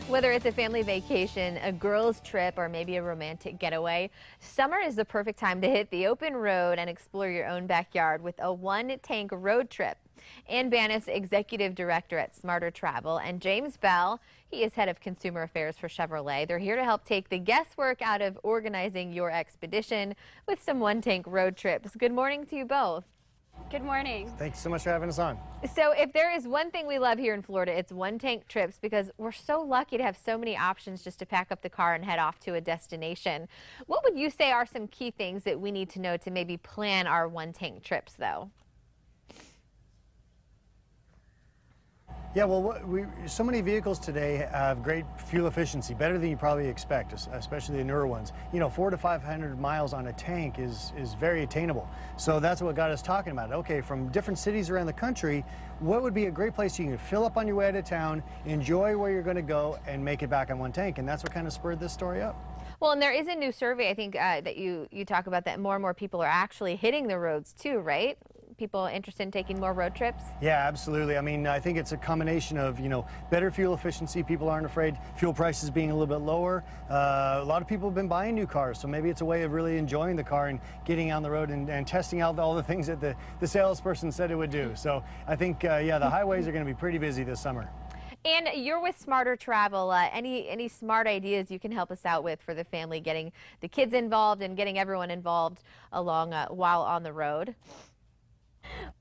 Whether it's a family vacation, a girls' trip, or maybe a romantic getaway, summer is the perfect time to hit the open road and explore your own backyard with a one-tank road trip. Ann Banis, Executive Director at Smarter Travel, and James Bell, he is Head of Consumer Affairs for Chevrolet. They're here to help take the guesswork out of organizing your expedition with some one-tank road trips. Good morning to you both. Good morning. Thanks so much for having us on. So if there is one thing we love here in Florida, it's one-tank trips, because we're so lucky to have so many options just to pack up the car and head off to a destination. What would you say are some key things that we need to know to maybe plan our one-tank trips, though? Yeah, well, so many vehicles today have great fuel efficiency, better than you probably expect, especially the newer ones. You know, 400 to 500 miles on a tank is very attainable. So that's what got us talking about it. Okay, from different cities around the country, what would be a great place you can fill up on your way out of town, enjoy where you're going to go, and make it back on one tank? And that's what kind of spurred this story up. Well, and there is a new survey, I think, that you talk about, that more and more people are actually hitting the roads too, right? People interested in taking more road trips? Yeah, absolutely. I mean, I think it's a combination of, you know, better fuel efficiency. People aren't afraid. Fuel prices being a little bit lower. A lot of people have been buying new cars, so maybe it's a way of really enjoying the car and getting on the road and testing out all the things that the salesperson said it would do. So I think, yeah, the highways are going to be pretty busy this summer. And you're with Smarter Travel. Any smart ideas you can help us out with for the family, getting the kids involved and getting everyone involved along while on the road?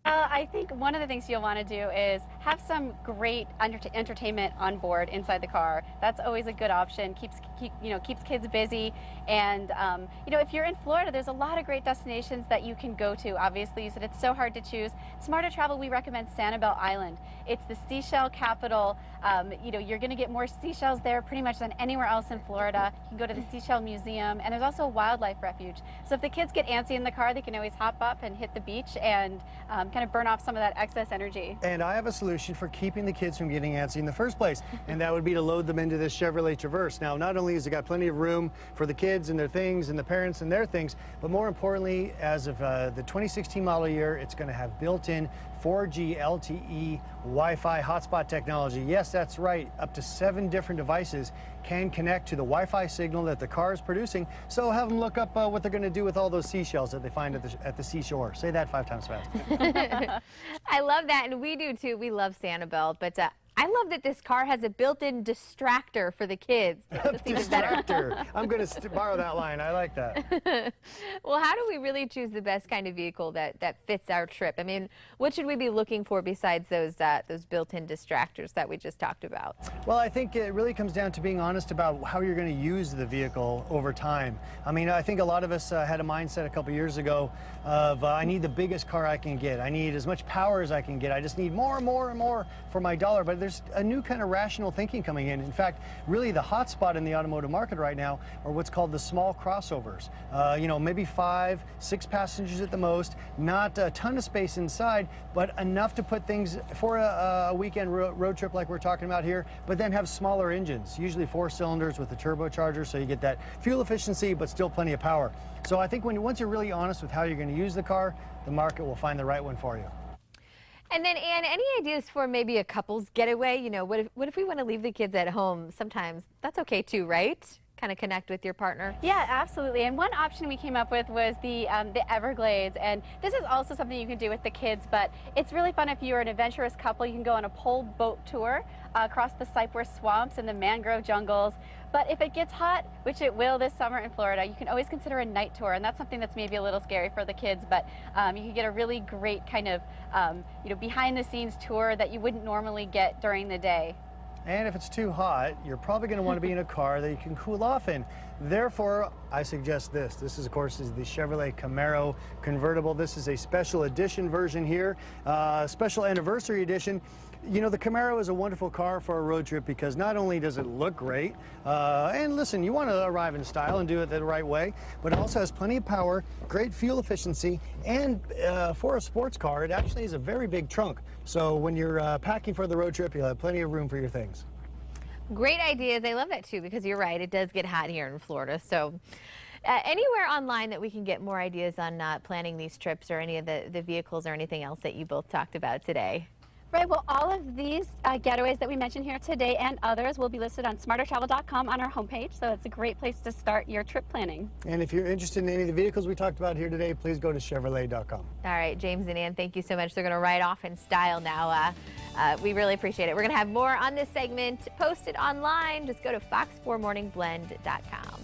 I think one of the things you'll want to do is have some great entertainment on board inside the car. That's always a good option. Keeps kids busy. And if you're in Florida, there's a lot of great destinations that you can go to. Obviously, you said it's so hard to choose. Smarter Travel, we recommend Sanibel Island. It's the seashell capital. You're going to get more seashells there pretty much than anywhere else in Florida. You can go to the Seashell Museum, and there's also a wildlife refuge. So if the kids get antsy in the car, they can always hop up and hit the beach and kind of burn off some of that excess energy. And I have a solution for keeping the kids from getting antsy in the first place, and that would be to load them into this Chevrolet Traverse. Now, not only has it got plenty of room for the kids and their things and the parents and their things, but more importantly, as of the 2016 model year, it's going to have built-in 4G LTE Wi-Fi hotspot technology. Yes, that's right. Up to 7 different devices can connect to the Wi-Fi signal that the car is producing. So have them look up what they're going to do with all those seashells that they find at the seashore. Say that 5 times fast. I love that, and we do too. We love Sanibel, but I love that this car has a built-in distractor for the kids. That's even better. I'm going to borrow that line. I like that. Well, how do we really choose the best kind of vehicle that fits our trip? I mean, what should we be looking for besides those built-in distractors that we just talked about? Well, I think it really comes down to being honest about how you're going to use the vehicle over time. I mean, I think a lot of us had a mindset a couple years ago of I need the biggest car I can get. I need as much power as I can get. I just need more and more and more for my dollar. But there's a new kind of rational thinking coming in. In fact, really the hot spot in the automotive market right now are what's called the small crossovers. Maybe 5, 6 passengers at the most, not a ton of space inside, but enough to put things for a weekend road trip like we're talking about here, but then have smaller engines, usually 4 cylinders with a turbocharger, so you get that fuel efficiency but still plenty of power. So I think once you're really honest with how you're going to use the car, the market will find the right one for you. And then, Ann, any ideas for maybe a couple's getaway? You know, what if we want to leave the kids at home? Sometimes that's okay too, right? Kind of connect with your partner. Yeah, absolutely. And one option we came up with was the Everglades, and this is also something you can do with the kids, but it's really fun if you're an adventurous couple. You can go on a pole boat tour across the cypress swamps and the mangrove jungles. But if it gets hot, which it will this summer in Florida, you can always consider a night tour, and that's something that's maybe a little scary for the kids, but you can get a really great kind of behind-the-scenes tour that you wouldn't normally get during the day. And if it's too hot, you're probably going to want to be in a car that you can cool off in. Therefore, I suggest this. This is, of course, the Chevrolet Camaro convertible. This is a special edition version here, special anniversary edition. You know, the Camaro is a wonderful car for a road trip because not only does it look great, and listen, you want to arrive in style and do it the right way, but it also has plenty of power, great fuel efficiency, and for a sports car, it actually is a very big trunk. So when you're packing for the road trip, you'll have plenty of room for your things. Great ideas. I love that too, because you're right, it does get hot here in Florida. So anywhere online that we can get more ideas on planning these trips, or any of the vehicles or anything else that you both talked about today? Right, well, all of these getaways that we mentioned here today and others will be listed on smartertravel.com on our homepage, so it's a great place to start your trip planning. And if you're interested in any of the vehicles we talked about here today, please go to Chevrolet.com. All right, James and Ann, thank you so much. They're going to ride off in style now. We really appreciate it. We're going to have more on this segment posted online. Just go to fox4morningblend.com.